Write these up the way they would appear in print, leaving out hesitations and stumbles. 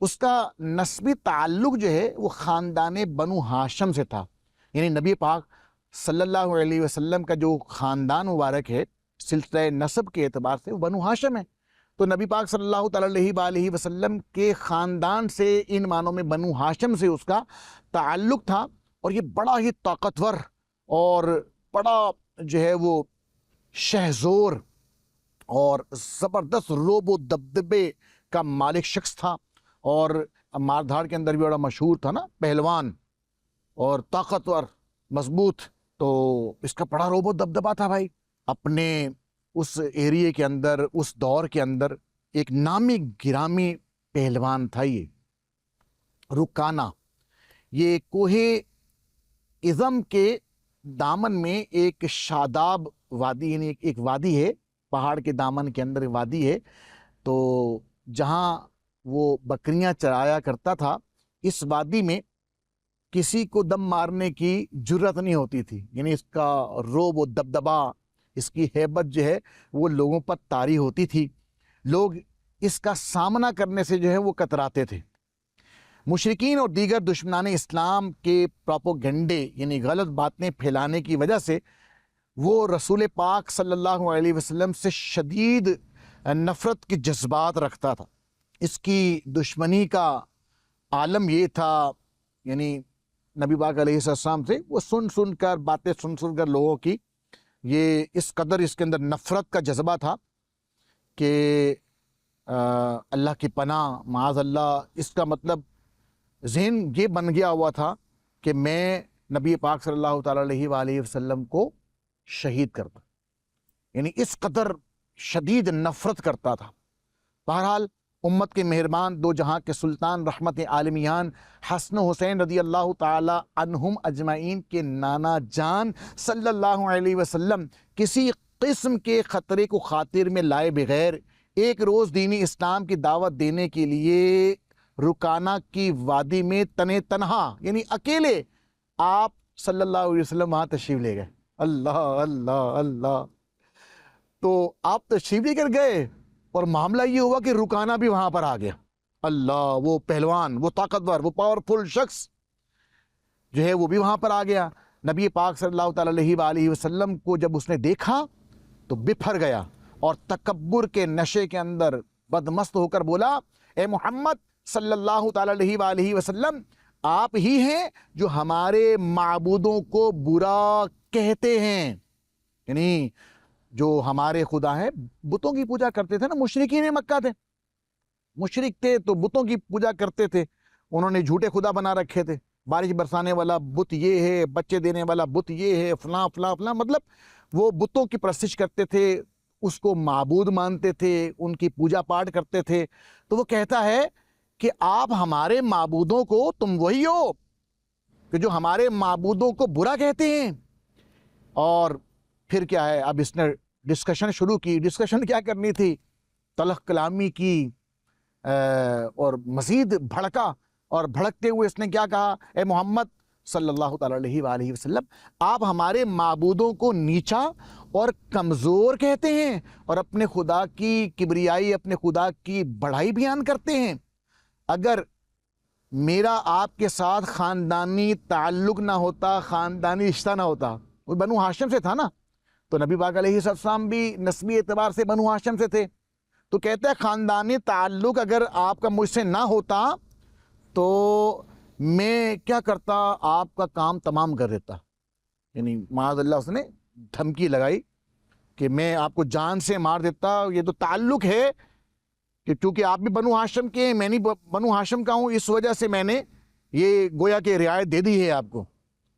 اس کا نسبی تعلق جو ہے وہ خاندان بنو ہاشم سے تھا، یعنی نبی پاک صلی اللہ علیہ وسلم کا جو خاندان مبارک ہے سلسلہ نسب کے اعتبار سے وہ بنو ہاشم ہے، تو نبی پاک صلی اللہ تعالی علیہ وآلہ وسلم کے خاندان سے، ان معنوں میں بنو ہاشم سے اس کا تعلق تھا، اور یہ بڑا ہی طاقتور اور بڑا جو ہے وہ شہزور اور زبردست روب و دبدبے کا مالک شخص تھا، اور مار دھاڑ کے اندر بھی بڑا مشہور تھا نا، پہلوان اور طاقتور مضبوط، تو اس کا بڑا روب و دبدبا تھا بھائی اپنے اس ایریے کے اندر، اس دور کے اندر ایک نامی گرامی پہلوان تھا یہ رکانہ۔ یہ کوہ اعظم کے دامن میں ایک شاداب وادی، یعنی ایک وادی ہے، پہاڑ کے دامن کے اندر وادی ہے، تو جہاں وہ بکریاں چرایا کرتا تھا، اس وادی میں کسی کو دم مارنے کی جرت نہیں ہوتی تھی، یعنی اس کا روب و دبدبا، اس کی ہیبت جو ہے وہ لوگوں پر طاری ہوتی تھی، لوگ اس کا سامنا کرنے سے جو ہے وہ کتراتے تھے۔ مشرکین اور دیگر دشمنان اسلام کے پروپوگنڈے، یعنی غلط باتیں پھیلانے کی وجہ سے وہ رسول پاک صلی اللہ علیہ وسلم سے شدید نفرت کے جذبات رکھتا تھا۔ اس کی دشمنی کا عالم یہ تھا، یعنی نبی پاک علیہ السلام سے وہ سن کر باتیں سن کر لوگوں کی یہ اس قدر اس کے اندر نفرت کا جذبہ تھا کہ اللہ کی پناہ معاذ اللہ، اس کا مطلب ذہن یہ بن گیا ہوا تھا کہ میں نبی پاک صلی اللہ تعالیٰ علیہ وآلہ وسلم کو شہید کرتا، یعنی اس قدر شدید نفرت کرتا تھا۔ بہرحال امت کے مہربان دو جہاں کے سلطان رحمت عالمیان حسن حسین رضی اللہ تعالی عنہم اجمعین کے نانا جان صلی اللہ علیہ وسلم کسی قسم کے خطرے کو خاطر میں لائے بغیر ایک روز دینی اسلام کی دعوت دینے کے لیے رکانہ کی وادی میں تنہا، یعنی اکیلے آپ صلی اللہ علیہ وسلم وہاں تشریف لے گئے۔ اللہ اللہ اللہ، تو آپ تشریف لے کر گئے اور معاملہ یہ ہوا کہ رکانہ بھی وہاں پر آ گیا۔ اللہ، وہ پہلوان، وہ طاقتور، وہ پاورفل شخص جو ہے وہ بھی وہاں پر آ گیا۔ نبی پاک صلی اللہ تعالیٰ علیہ وآلہ وسلم کو جب اس نے دیکھا تو بپھر گیا اور تکبر کے نشے کے اندر بدمست ہو کر بولا، اے محمد صلی اللہ تعالیٰ علیہ وآلہ وسلم، آپ ہی ہیں جو ہمارے معبودوں کو برا کہتے ہیں، یعنی جو ہمارے خدا ہیں، بتوں کی پوجا کرتے تھے نا، مشرکین مکہ تھے، مشرک تھے تو بتوں کی پوجا کرتے تھے، انہوں نے جھوٹے خدا بنا رکھے تھے، بارش برسانے والا بت یہ ہے، بچے دینے والا بت یہ ہے، فلاں فلاں فلاں، مطلب وہ بتوں کی پرستش کرتے تھے، اس کو معبود مانتے تھے، ان کی پوجا پاٹ کرتے تھے۔ تو وہ کہتا ہے کہ آپ ہمارے معبودوں کو، تم وہی ہو کہ جو ہمارے معبودوں کو برا کہتے ہیں۔ اور پھر کیا ہے، اب اس نے ڈسکشن شروع کی۔ ڈسکشن کیا کرنی تھی؟ تلخ کلامی کی، اور مزید بھڑکا، اور بھڑکتے ہوئے اس نے کیا کہا، اے محمد صلی اللہ تعالیٰ علیہ وآلہ وسلم، آپ ہمارے معبودوں کو نیچا اور کمزور کہتے ہیں اور اپنے خدا کی کبریائی، اپنے خدا کی بڑائی بیان کرتے ہیں۔ اگر میرا آپ کے ساتھ خاندانی تعلق نہ ہوتا، خاندانی رشتہ نہ ہوتا، وہ بنو ہاشم سے تھا نا، تو نبی پاک علیہ السلام بھی نسبی اعتبار سے بنو ہاشم سے تھے، تو کہتا ہے خاندانی تعلق اگر آپ کا مجھ سے نہ ہوتا تو میں کیا کرتا، آپ کا کام تمام کر دیتا، یعنی معاذ اللہ اس نے دھمکی لگائی کہ میں آپ کو جان سے مار دیتا۔ یہ تو تعلق ہے کہ چونکہ آپ بھی بنو ہاشم کے ہیں، میں نہیں بنو ہاشم کا ہوں، اس وجہ سے میں نے یہ گویا کہ رعایت دے دی ہے آپ کو۔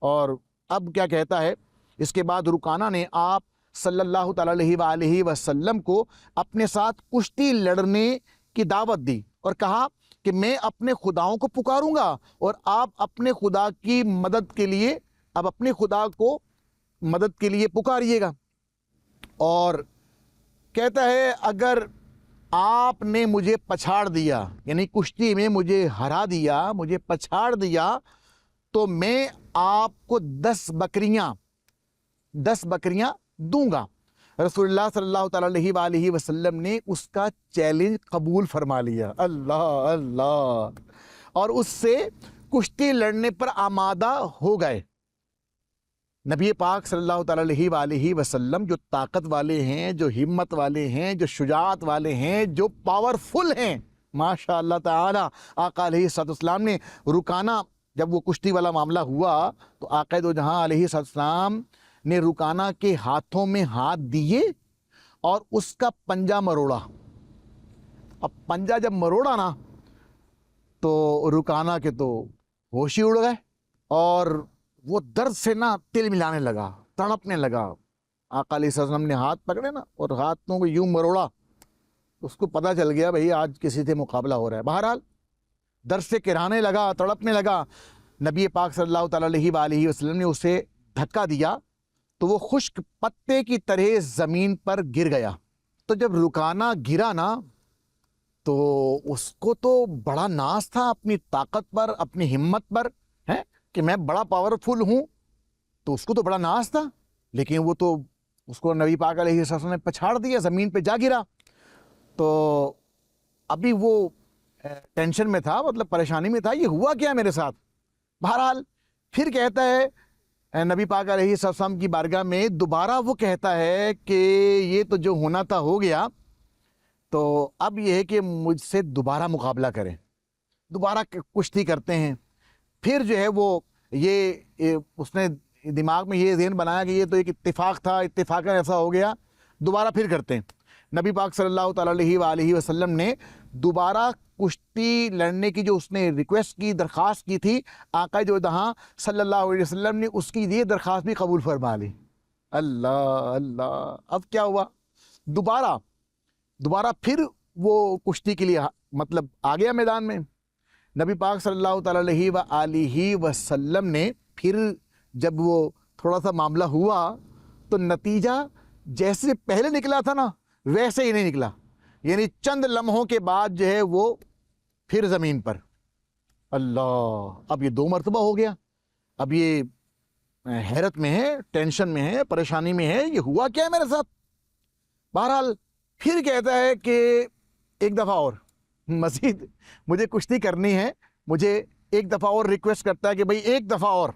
اور اب کیا کہتا ہے، اس کے بعد رکانہ نے آپ صلی اللہ تعالیٰ علیہ وآلہ وسلم کو اپنے ساتھ کشتی لڑنے کی دعوت دی اور کہا کہ میں اپنے خداؤں کو پکاروں گا اور آپ اپنے خدا کی مدد کے لیے، اب اپنے خدا کو مدد کے لیے پکاریے گا۔ اور کہتا ہے اگر آپ نے مجھے پچھاڑ دیا، یعنی کشتی میں مجھے ہرا دیا، مجھے پچھاڑ دیا، تو میں آپ کو 10 بکریاں دوں گا۔ رسول اللہ صلی اللہ تعالیٰ علیہ وآلہ وسلم نے اس کا چیلنج قبول فرما لیا، اللہ اللہ، اور اس سے کشتی لڑنے پر آمادہ ہو گئے۔ نبی پاک صلی اللہ تعالیٰ علیہ وآلہ وسلم جو طاقت والے ہیں، جو ہمت والے ہیں، جو شجاعت والے ہیں، جو پاورفل ہیں، ماشاء اللہ تعالی، آقا علیہ السلام نے رکانہ، جب وہ کشتی والا معاملہ ہوا تو آقا دو جہاں علیہ السلام نے رکانہ کے ہاتھوں میں ہاتھ دیے اور اس کا پنجہ مروڑا۔ اب پنجہ جب مروڑا نا تو رکانہ کے تو ہوش ہی اڑ گئے اور وہ درد سے نا تل ملانے لگا، تڑپنے لگا۔ آقا علیہ السلام نے ہاتھ پکڑے نا اور ہاتھوں کو یوں مروڑا، اس کو پتہ چل گیا بھئی آج کسی سے مقابلہ ہو رہا ہے۔ بہرحال درد سے کرانے لگا، تڑپنے لگا۔ نبی پاک صلی اللہ تعالیٰ علیہ وآلہ وسلم نے اسے دھکا دیا تو وہ خشک پتے کی طرح زمین پر گر گیا۔ تو جب رکانہ گرا نا تو اس کو تو بڑا ناز تھا اپنی طاقت پر، اپنی ہمت پر، ہے کہ میں بڑا پاورفل ہوں، تو اس کو تو بڑا ناز تھا، لیکن وہ تو اس کو نبی پاک علیہ السلام نے پچھاڑ دیا، زمین پہ جا گرا۔ تو ابھی وہ ٹینشن میں تھا، مطلب پریشانی میں تھا، یہ ہوا کیا میرے ساتھ۔ بہرحال پھر کہتا ہے نبی پاک علیہ السلام کی بارگاہ میں، دوبارہ وہ کہتا ہے کہ یہ تو جو ہونا تھا ہو گیا، تو اب یہ ہے کہ مجھ سے دوبارہ مقابلہ کریں، دوبارہ کشتی کرتے ہیں۔ پھر جو ہے وہ یہ اس نے دماغ میں یہ ذہن بنایا کہ یہ تو ایک اتفاق تھا، اتفاقاً ایسا ہو گیا، دوبارہ پھر کرتے ہیں۔ نبی پاک صلی اللہ تعالیٰ علیہ وآلہ وسلم نے دوبارہ کشتی لڑنے کی جو اس نے ریکویسٹ کی، درخواست کی تھی، آقا جو جہاں صلی اللہ علیہ وسلم نے اس کی یہ درخواست بھی قبول فرما لی۔ اللہ اللہ، اب کیا ہوا؟ دوبارہ پھر وہ کشتی کے لیے مطلب آ گیا میدان میں۔ نبی پاک صلی اللہ تعالیٰ علیہ وآلہ وسلم نے پھر جب وہ تھوڑا سا معاملہ ہوا تو نتیجہ جیسے پہلے نکلا تھا نا ویسے ہی نہیں نکلا، یعنی چند لمحوں کے بعد جو ہے وہ پھر زمین پر۔ اللہ، اب یہ 2 مرتبہ ہو گیا، اب یہ حیرت میں ہے، ٹینشن میں ہے، پریشانی میں ہے، یہ ہوا کیا ہے میرے ساتھ۔ بہرحال پھر کہتا ہے کہ ایک دفعہ اور مزید مجھے کشتی کرنی ہے، مجھے ایک دفعہ اور ریکویسٹ کرتا ہے کہ بھئی ایک دفعہ اور۔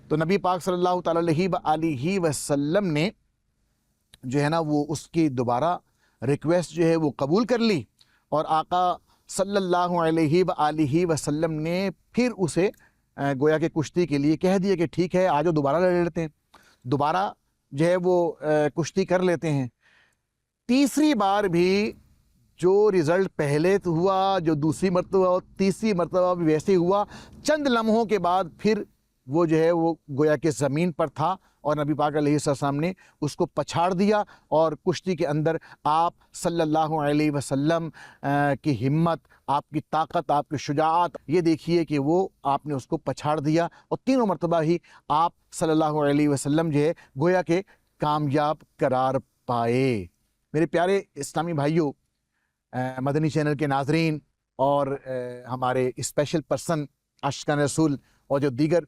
تو نبی پاک صلی اللہ تعالیٰ علیہ وآلہ وسلم نے جو ہے نا وہ اس کی دوبارہ ریکویسٹ جو ہے وہ قبول کر لی، اور آقا صلی اللہ علیہ وآلہ وسلم نے پھر اسے گویا کہ کشتی کے لیے کہہ دیا کہ ٹھیک ہے آجو دوبارہ لڑ لیتے ہیں، دوبارہ جو ہے وہ کشتی کر لیتے ہیں۔ تیسری بار بھی جو رزلٹ پہلے تو ہوا، جو دوسری مرتبہ اور تیسری مرتبہ بھی ویسے ہوا، چند لمحوں کے بعد پھر وہ جو ہے وہ گویا کہ زمین پر تھا اور نبی پاک علیہ السلام نے اس کو پچھاڑ دیا، اور کشتی کے اندر آپ صلی اللہ علیہ وسلم کی ہمت، آپ کی طاقت، آپ کی شجاعت، یہ دیکھیے کہ وہ آپ نے اس کو پچھاڑ دیا، اور تینوں مرتبہ ہی آپ صلی اللہ علیہ وسلم جو ہے گویا کہ کامیاب قرار پائے۔ میرے پیارے اسلامی بھائیوں، مدنی چینل کے ناظرین اور ہمارے اسپیشل پرسن عاشقان رسول اور جو دیگر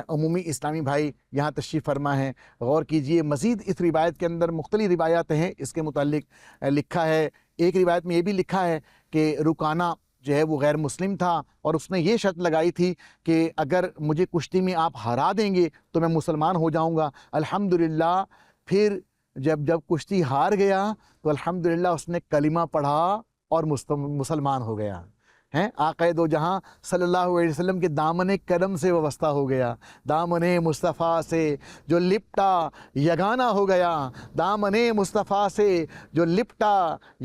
عمومی اسلامی بھائی یہاں تشریف فرما ہیں، غور کیجئے، مزید اس روایت کے اندر مختلف روایات ہیں اس کے متعلق لکھا ہے۔ ایک روایت میں یہ بھی لکھا ہے کہ رکانہ جو ہے وہ غیر مسلم تھا، اور اس نے یہ شرط لگائی تھی کہ اگر مجھے کشتی میں آپ ہرا دیں گے تو میں مسلمان ہو جاؤں گا۔ الحمدللہ پھر جب کشتی ہار گیا تو الحمدللہ اس نے کلمہ پڑھا اور مسلمان ہو گیا ہیں۔ آقا دو جہاں صلی اللہ علیہ وسلم کے دامن کرم سے وابستہ ہو گیا، دامن مصطفیٰ سے جو لپٹا یگانہ ہو گیا، دامن مصطفیٰ سے جو لپٹا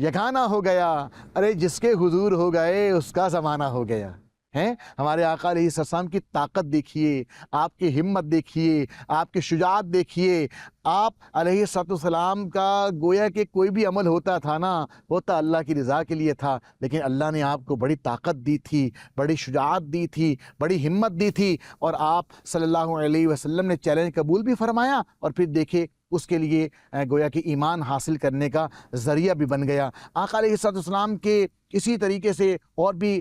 یگانہ ہو گیا، ارے جس کے حضور ہو گئے اس کا زمانہ ہو گیا ہیں۔ ہمارے آقا علیہ السلام کی طاقت دیکھیے، آپ کی ہمت دیکھیے، آپ کی شجاعت دیکھیے۔ آپ علیہ السلام کا گویا کہ کوئی بھی عمل ہوتا تھا نا، ہوتا اللہ کی رضا کے لیے تھا، لیکن اللہ نے آپ کو بڑی طاقت دی تھی، بڑی شجاعت دی تھی، بڑی ہمت دی تھی، اور آپ صلی اللہ علیہ وسلم نے چیلنج قبول بھی فرمایا، اور پھر دیکھے اس کے لیے گویا کہ ایمان حاصل کرنے کا ذریعہ بھی بن گیا۔ آقا علیہ السلام کے اسی طریقے سے اور بھی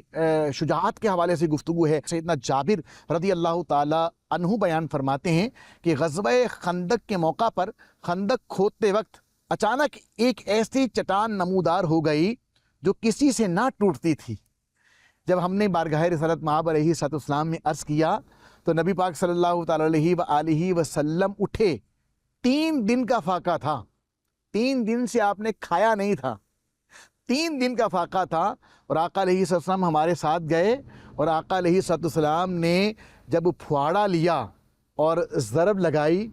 شجاعت کے حوالے سے گفتگو ہے۔ سیدنا جابر رضی اللہ تعالی عنہ بیان فرماتے ہیں کہ غزوہ خندق کے موقع پر خندق کھودتے وقت اچانک ایک ایسی چٹان نمودار ہو گئی جو کسی سے نہ ٹوٹتی تھی۔ جب ہم نے بارگاہ رسالت مآب علیہ السلام میں عرض کیا تو نبی پاک صلی اللہ تعالی علیہ وآلہ وسلم اٹھے۔ 3 دن کا فاقہ تھا، 3 دن سے آپ نے کھایا نہیں تھا، 3 دن کا فاقہ تھا، اور آقا علیہ السلام ہمارے ساتھ گئے، اور آقا علیہ السلام نے جب پھواڑا لیا اور ضرب لگائی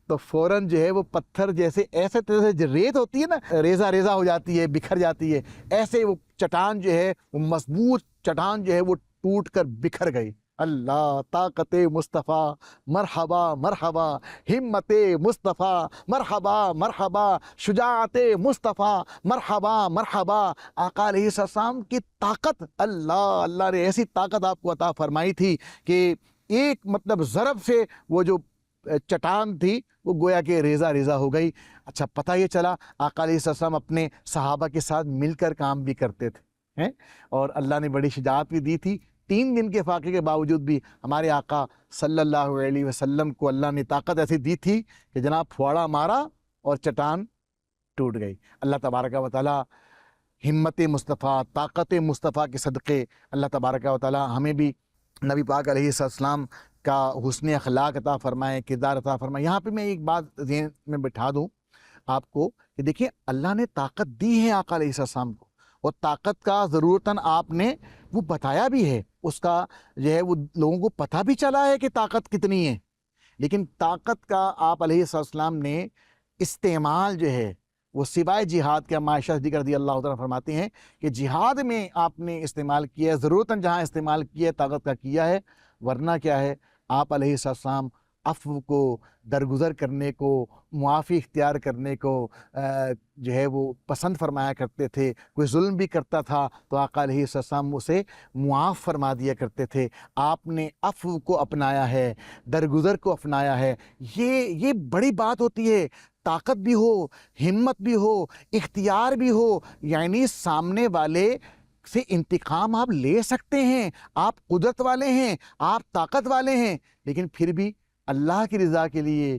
تو فوراً جو ہے وہ پتھر جیسے ایسے طرح سے ریت ہوتی ہے نا، ریزہ ریزہ ہو جاتی ہے، بکھر جاتی ہے، ایسے وہ چٹان جو ہے وہ مضبوط چٹان جو ہے وہ ٹوٹ کر بکھر گئی۔ اللہ، طاقت مصطفیٰ مرحبا مرحبا، ہمت مصطفیٰ مرحبا مرحبا، شجاعت مصطفیٰ مرحبا مرحبا۔ آقا علیہ السلام کی طاقت، اللہ نے ایسی طاقت آپ کو عطا فرمائی تھی کہ ایک مطلب ضرب سے وہ جو چٹان تھی وہ گویا کہ ریزہ ریزہ ہو گئی۔ اچھا، پتہ یہ چلا آقا علیہ السلام اپنے صحابہ کے ساتھ مل کر کام بھی کرتے تھے، اور اللہ نے بڑی شجاعت بھی دی تھی۔ 3 دن کے فاقے کے باوجود بھی ہمارے آقا صلی اللہ علیہ وسلم کو اللہ نے طاقت ایسی دی تھی کہ جناب پھواڑا مارا اور چٹان ٹوٹ گئی۔ اللہ تبارک و تعالی ہمت مصطفیٰ، طاقت مصطفیٰ کے صدقے اللہ تبارک و تعالی ہمیں بھی نبی پاک علیہ السلام کا حسن اخلاق عطا فرمائے، کردار عطا فرمائے۔ یہاں پہ میں ایک بات ذہن میں بٹھا دوں آپ کو کہ دیکھیں، اللہ نے طاقت دی ہے آقا علیہ السلام کو، اور طاقت کا ضرورتاً آپ نے وہ بتایا بھی ہے، اس کا جو ہے وہ لوگوں کو پتہ بھی چلا ہے کہ طاقت کتنی ہے، لیکن طاقت کا آپ علیہ السلام نے استعمال جو ہے وہ سوائے جہاد کے، عائشہ صدیقہ رضی اللہ تعالیٰ فرماتی ہیں کہ جہاد میں آپ نے استعمال کیا ہے، ضرورتاً جہاں استعمال کیا ہے طاقت کا کیا ہے، ورنہ کیا ہے آپ علیہ السلام عفو کو، درگزر کرنے کو، معافی اختیار کرنے کو جو ہے وہ پسند فرمایا کرتے تھے۔ کوئی ظلم بھی کرتا تھا تو آقا علیہ السلام اسے معاف فرما دیا کرتے تھے۔ آپ نے عفو کو اپنایا ہے، درگزر کو اپنایا ہے۔ یہ بڑی بات ہوتی ہے۔ طاقت بھی ہو، ہمت بھی ہو، اختیار بھی ہو، یعنی سامنے والے سے انتقام آپ لے سکتے ہیں، آپ قدرت والے ہیں، آپ طاقت والے ہیں، لیکن پھر بھی اللہ کی رضا کے لیے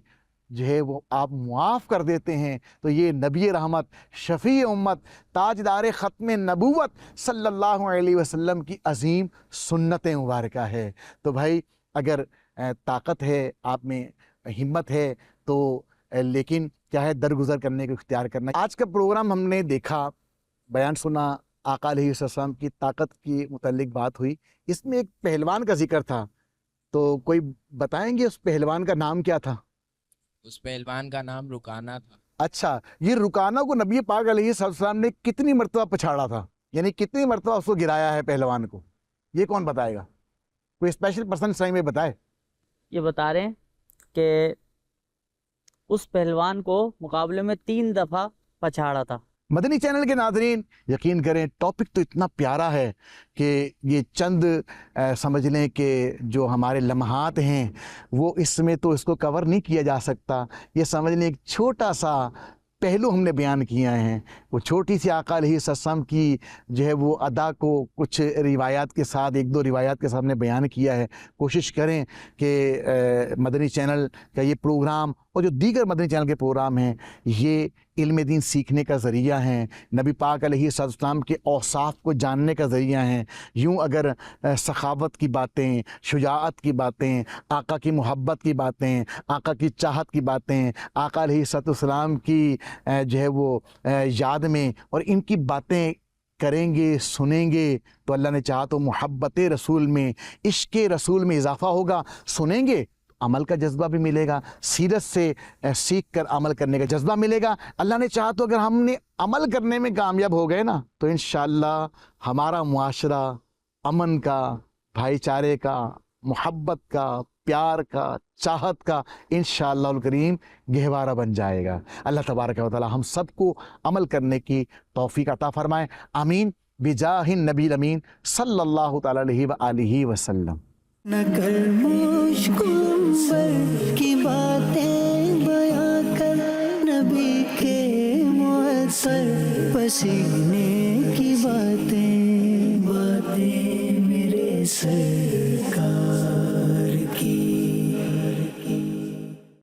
جو ہے وہ آپ معاف کر دیتے ہیں۔ تو یہ نبی رحمت، شفیع امت، تاجدار ختم نبوت صلی اللہ علیہ وسلم کی عظیم سنت مبارکہ ہے۔ تو بھائی اگر طاقت ہے، آپ میں ہمت ہے، تو لیکن کیا ہے درگزر کرنے کو اختیار کرنا۔ آج کا پروگرام ہم نے دیکھا، بیان سنا، آقا علیہ السلام کی طاقت کی متعلق بات ہوئی، اس میں ایک پہلوان کا ذکر تھا، تو کوئی بتائیں گے اس پہلوان کا نام کیا تھا؟ اس پہلوان کا نام رکانہ تھا۔ اچھا، یہ رکانہ کو نبی پاک علیہ السلام نے کتنی مرتبہ پچھاڑا تھا، یعنی کتنی مرتبہ اس کو گرایا ہے پہلوان کو؟ یہ کون بتائے گا؟ کوئی اسپیشل پرسن صحیح میں بتائے۔ یہ بتا رہے ہیں کہ اس پہلوان کو مقابلے میں 3 دفعہ پچھاڑا تھا۔ مدنی چینل کے ناظرین، یقین کریں ٹاپک تو اتنا پیارا ہے کہ یہ چند سمجھ لیں کہ جو ہمارے لمحات ہیں وہ اس میں تو اس کو کور نہیں کیا جا سکتا۔ یہ سمجھ لیں ایک چھوٹا سا پہلو ہم نے بیان کیا ہیں، وہ چھوٹی سی آقا علیہ السلام کی جو ہے وہ ادا کو کچھ روایات کے ساتھ، 1-2 روایات کے ساتھ ہم نے بیان کیا ہے۔ کوشش کریں کہ مدنی چینل کا یہ پروگرام اور جو دیگر مدنی چینل کے پروگرام ہیں یہ علم دین سیکھنے کا ذریعہ ہیں، نبی پاک علیہ السلام کے اوصاف کو جاننے کا ذریعہ ہیں۔ یوں اگر سخاوت کی باتیں، شجاعت کی باتیں، آقا کی محبت کی باتیں، آقا کی چاہت کی باتیں، آقا علیہ السلام کی جو ہے وہ یاد میں، اور ان کی باتیں کریں گے، سنیں گے تو اللہ نے چاہا تو محبت رسول میں، عشق رسول میں اضافہ ہوگا۔ سنیں گے عمل کا جذبہ بھی ملے گا، سیرت سے سیکھ کر عمل کرنے کا جذبہ ملے گا۔ اللہ نے چاہا تو اگر ہم نے عمل کرنے میں کامیاب ہو گئے نا تو انشاءاللہ ہمارا معاشرہ امن کا، بھائی چارے کا، محبت کا، پیار کا، چاہت کا انشاءاللہ الکریم گہوارہ بن جائے گا۔ اللہ تبارک و تعالی ہم سب کو عمل کرنے کی توفیق عطا فرمائے، آمین، بجاہ النبی الامین صلی اللہ تعالی علیہ وآلہ وسلم۔ نہ کر مجھ کو پر کی باتیں بیاں کر پسینے کی باتیں، باتیں میرے سر